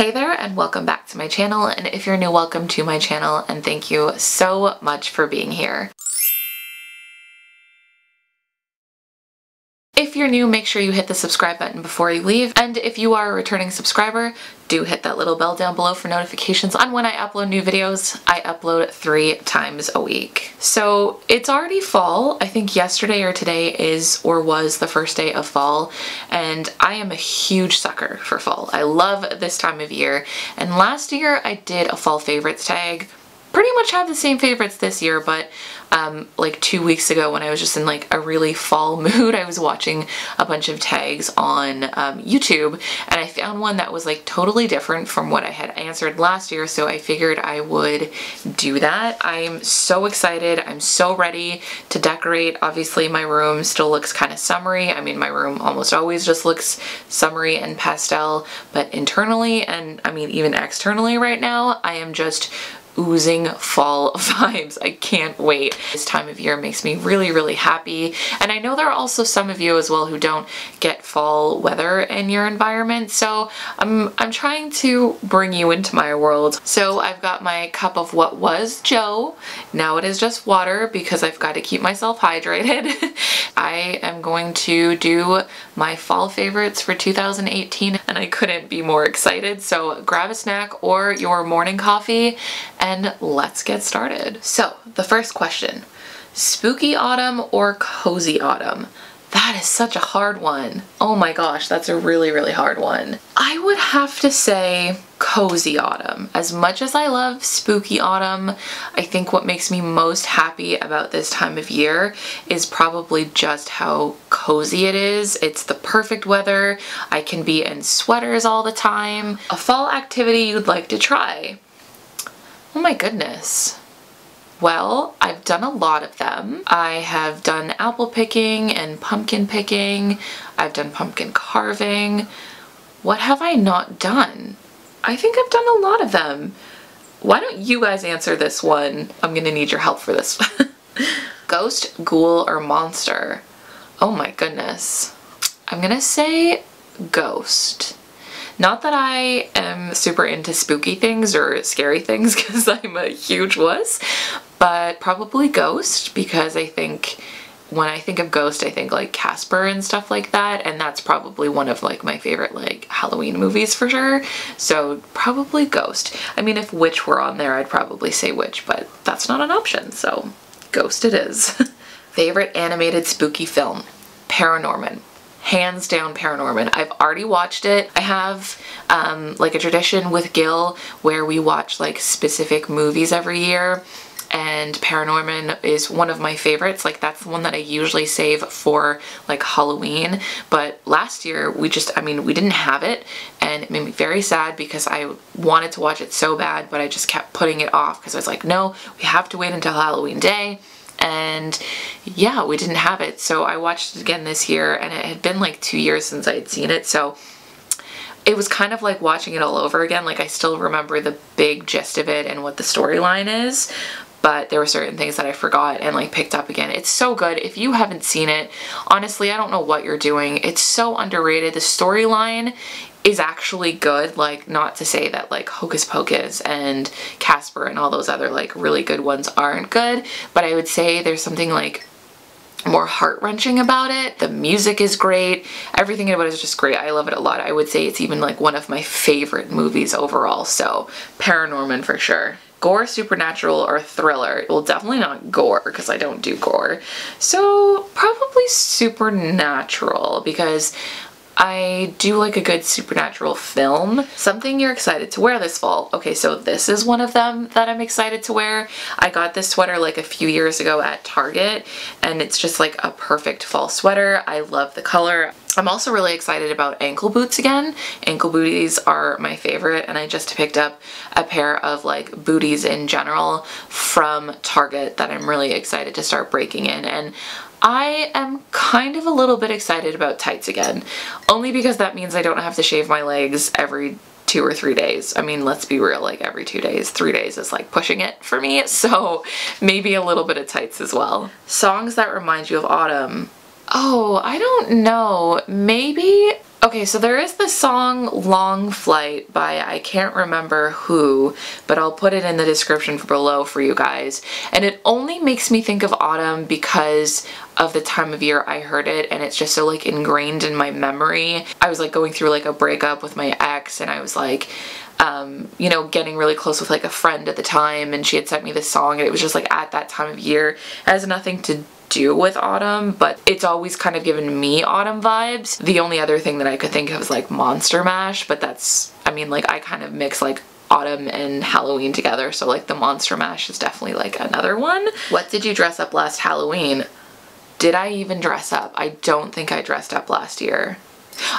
Hey there and welcome back to my channel, and if you're new, welcome to my channel and thank you so much for being here. If you're new, make sure you hit the subscribe button before you leave, and if you are a returning subscriber, do hit that little bell down below for notifications on when I upload new videos. I upload 3 times a week. So it's already fall. I think yesterday or today was the first day of fall, and I am a huge sucker for fall. I love this time of year, and last year I did a fall favorites tag. Pretty much have the same favorites this year, but like 2 weeks ago when I was just in like a really fall mood, I was watching a bunch of tags on YouTube, and I found one that was like totally different from what I had answered last year, so I figured I would do that. I'm so excited. I'm so ready to decorate. Obviously my room still looks kind of summery. I mean, my room almost always just looks summery and pastel, but internally, and I mean even externally right now, I am just oozing fall vibes. I can't wait. This time of year makes me really, really happy. And I know there are also some of you as well who don't get fall weather in your environment, so I'm trying to bring you into my world. So I've got my cup of what was Joe. Now it is just water because I've got to keep myself hydrated. I am going to do my fall favorites for 2018 and I couldn't be more excited. So grab a snack or your morning coffee and let's get started. So the first question, spooky autumn or cozy autumn? That is such a hard one. Oh my gosh, that's a really, really hard one. I would have to say cozy autumn. As much as I love spooky autumn, I think what makes me most happy about this time of year is probably just how cozy it is. It's the perfect weather. I can be in sweaters all the time. A fall activity you'd like to try? Oh my goodness. Well, I've done a lot of them. I have done apple picking and pumpkin picking. I've done pumpkin carving. What have I not done? I think I've done a lot of them. Why don't you guys answer this one? I'm gonna need your help for this. Ghost, ghoul, or monster? Oh my goodness. I'm gonna say ghost. Not that I am super into spooky things or scary things because I'm a huge wuss, but probably ghost, because I think when I think of ghost, I think like Casper and stuff like that, and that's probably one of like my favorite like Halloween movies for sure. So probably ghost. I mean, if witch were on there, I'd probably say witch, but that's not an option, so ghost it is. Favorite animated spooky film? Paranorman. Hands down Paranorman. I've already watched it. I have like a tradition with Gil where we watch like specific movies every year, and Paranorman is one of my favorites. Like that's the one that I usually save for like Halloween, but last year we didn't have it, and it made me very sad because I wanted to watch it so bad, but I just kept putting it off because I was like, no, we have to wait until Halloween Day. And yeah, we didn't have it, so I watched it again this year, and it had been like 2 years since I had seen it, so it was kind of like watching it all over again. Like I still remember the big gist of it and what the storyline is, but there were certain things that I forgot and like picked up again. It's so good. If you haven't seen it, honestly, I don't know what you're doing. It's so underrated. The storyline is actually good. Like, not to say that like Hocus Pocus and Casper and all those other like really good ones aren't good, but I would say there's something like more heart-wrenching about it. The music is great. Everything about it is just great. I love it a lot. I would say it's even like one of my favorite movies overall. So Paranorman for sure. Gore, supernatural, or thriller? Well, definitely not gore because I don't do gore. So probably supernatural because I do like a good supernatural film. Something you're excited to wear this fall? Okay, so this is one of them that I'm excited to wear. I got this sweater like a few years ago at Target, and it's just like a perfect fall sweater. I love the color. I'm also really excited about ankle boots again. Ankle booties are my favorite, and I just picked up a pair of like booties in general from Target that I'm really excited to start breaking in. And I am kind of a little bit excited about tights again, only because that means I don't have to shave my legs every 2 or 3 days. I mean, let's be real, like every 2 days. 3 days is like pushing it for me, so maybe a little bit of tights as well. Songs that remind you of autumn. Oh, I don't know. Maybe Okay, so there is this song Long Flight by I can't remember who, but I'll put it in the description below for you guys. And it only makes me think of autumn because of the time of year I heard it, and it's just so like ingrained in my memory. I was like going through like a breakup with my ex, and I was like, you know, getting really close with like a friend at the time, and she had sent me this song, and it was just like at that time of year. It has nothing to do with autumn, but it's always kind of given me autumn vibes. The only other thing that I could think of is like Monster Mash, but that's, I mean, like I kind of mix like autumn and Halloween together, so like the Monster Mash is definitely like another one. What did you dress up last Halloween? Did I even dress up? I don't think I dressed up last year.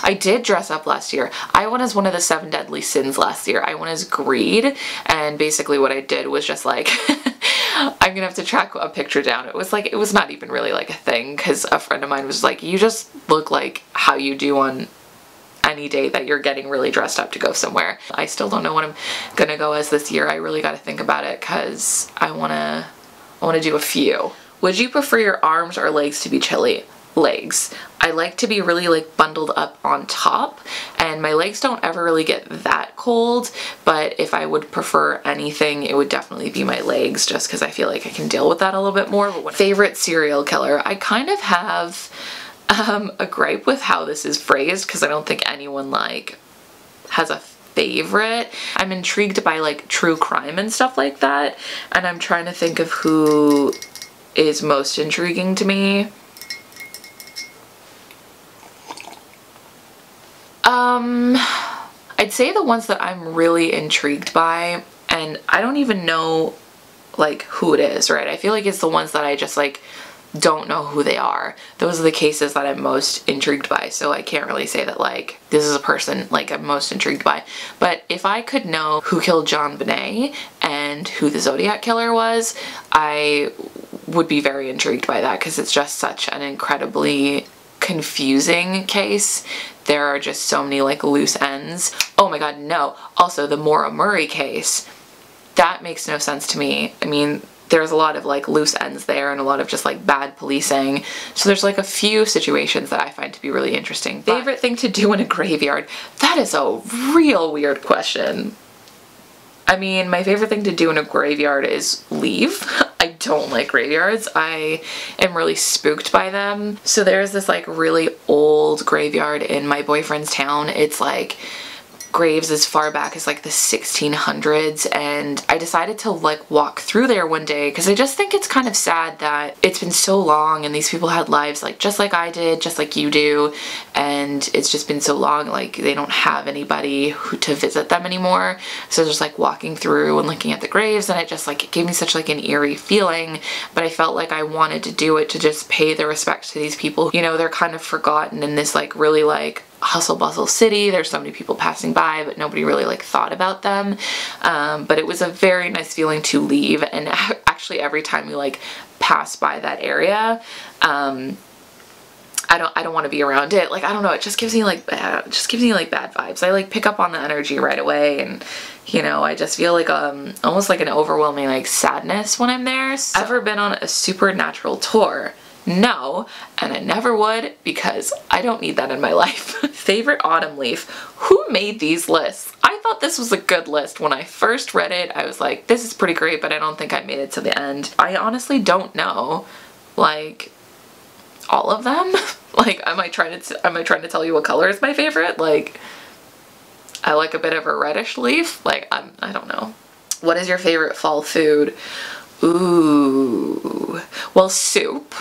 I did dress up last year. I went as one of the 7 deadly sins last year. I went as greed, and basically what I did was just like I'm gonna have to track a picture down. It was like, it was not even really like a thing, because a friend of mine was like, you just look like how you do on any day that you're getting really dressed up to go somewhere. I still don't know what I'm gonna go as this year. I really gotta think about it, because I wanna do a few. Would you prefer your arms or legs to be chilly? Legs. I like to be really like bundled up on top, and my legs don't ever really get that cold, but if I would prefer anything, it would definitely be my legs, just because I feel like I can deal with that a little bit more. But favorite serial killer? I kind of have a gripe with how this is phrased, because I don't think anyone like has a favorite. I'm intrigued by like true crime and stuff like that, and I'm trying to think of who is most intriguing to me. I'd say the ones that I'm really intrigued by, and I don't even know like who it is, right? I feel like it's the ones that I just like don't know who they are. Those are the cases that I'm most intrigued by, so I can't really say that like this is a person like I'm most intrigued by. But if I could know who killed John Bonet and who the Zodiac killer was, I would be very intrigued by that, because it's just such an incredibly confusing case. There are just so many like loose ends. Oh my god, no. Also, the Maura Murray case, that makes no sense to me. I mean, there's a lot of like loose ends there and a lot of just like bad policing. So there's like a few situations that I find to be really interesting. Favorite thing to do in a graveyard? That is a real weird question. I mean, my favorite thing to do in a graveyard is leave. I don't like graveyards. I am really spooked by them. So there's this like really old graveyard in my boyfriend's town. It's like graves as far back as like the 1600s, and I decided to like walk through there one day because I just think it's kind of sad that it's been so long and these people had lives like just like I did, just like you do, and it's just been so long, like they don't have anybody to visit them anymore. So just like walking through and looking at the graves, and it just like it gave me such like an eerie feeling, but I felt like I wanted to do it to just pay the respect to these people. You know, they're kind of forgotten in this like really like hustle bustle city. There's so many people passing by, but nobody really like thought about them. But it was a very nice feeling to leave, and actually every time you like pass by that area, I don't want to be around it. Like, I don't know, it just gives me like bad vibes. I like pick up on the energy right away, and you know, I just feel like almost like an overwhelming like sadness when I'm there. So, ever been on a supernatural tour? No, and I never would, because I don't need that in my life. Favorite autumn leaf? Who made these lists? I thought this was a good list. When I first read it, I was like, this is pretty great, but I don't think I made it to the end. I honestly don't know, like, all of them. Like, am I trying to tell you what color is my favorite? Like, I like a bit of a reddish leaf. Like, I don't know. What is your favorite fall food? Ooh, well, soup,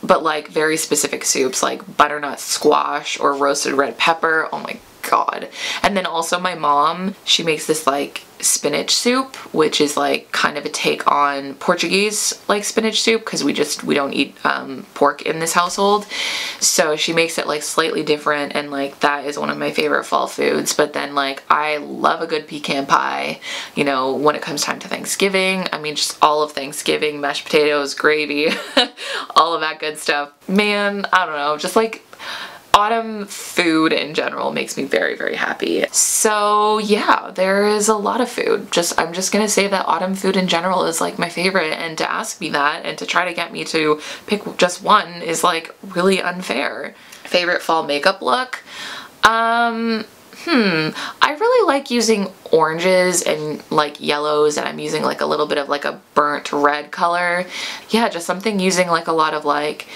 but like very specific soups, like butternut squash or roasted red pepper. Oh my god. And then also my mom, she makes this like spinach soup, which is like kind of a take on Portuguese like spinach soup, because we don't eat pork in this household. So she makes it like slightly different, and like that is one of my favorite fall foods. But then like I love a good pecan pie, you know, when it comes time to Thanksgiving. I mean, just all of Thanksgiving, mashed potatoes, gravy, all of that good stuff. Man, I don't know, just like autumn food in general makes me very, very happy. So yeah, there is a lot of food. I'm just gonna say that autumn food in general is like my favorite, and to ask me that and to try to get me to pick just one is like really unfair. Favorite fall makeup look? I really like using oranges and like yellows, and I'm using like a little bit of like a burnt red color. Yeah, just something using like a lot of like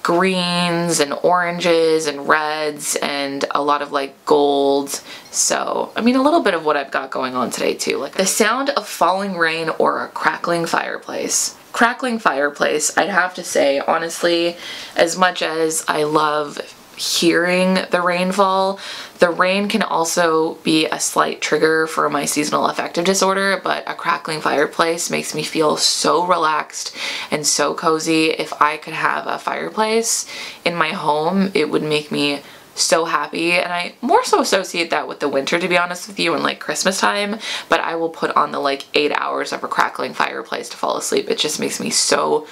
greens and oranges and reds and a lot of like gold. So, I mean, a little bit of what I've got going on today too. Like the sound of falling rain or a crackling fireplace. Crackling fireplace, I'd have to say, honestly, as much as I love hearing the rainfall, the rain can also be a slight trigger for my seasonal affective disorder, but a crackling fireplace makes me feel so relaxed and so cozy. If I could have a fireplace in my home, it would make me so happy, and I more so associate that with the winter, to be honest with you, and like Christmas time, but I will put on the like 8 hours of a crackling fireplace to fall asleep. It just makes me so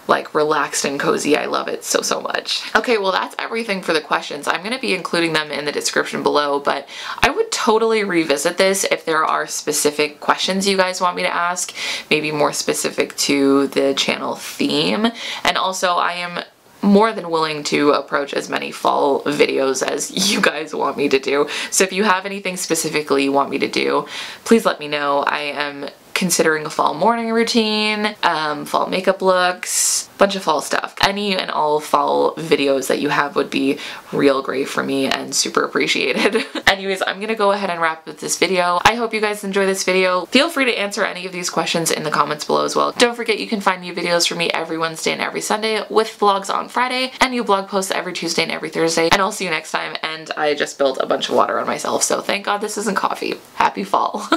like relaxed and cozy. I love it so much. Okay, well that's everything for the questions. I'm going to be including them in the description below, but I would totally revisit this if there are specific questions you guys want me to ask, maybe more specific to the channel theme. And also I am more than willing to approach as many fall videos as you guys want me to do. So if you have anything specifically you want me to do, please let me know. I am considering a fall morning routine, fall makeup looks, bunch of fall stuff. Any and all fall videos that you have would be real great for me and super appreciated. Anyways, I'm gonna go ahead and wrap up this video. I hope you guys enjoy this video. Feel free to answer any of these questions in the comments below as well. Don't forget you can find new videos from me every Wednesday and every Sunday, with vlogs on Friday and new blog posts every Tuesday and every Thursday. And I'll see you next time. And I just spilled a bunch of water on myself, so thank God this isn't coffee. Happy fall.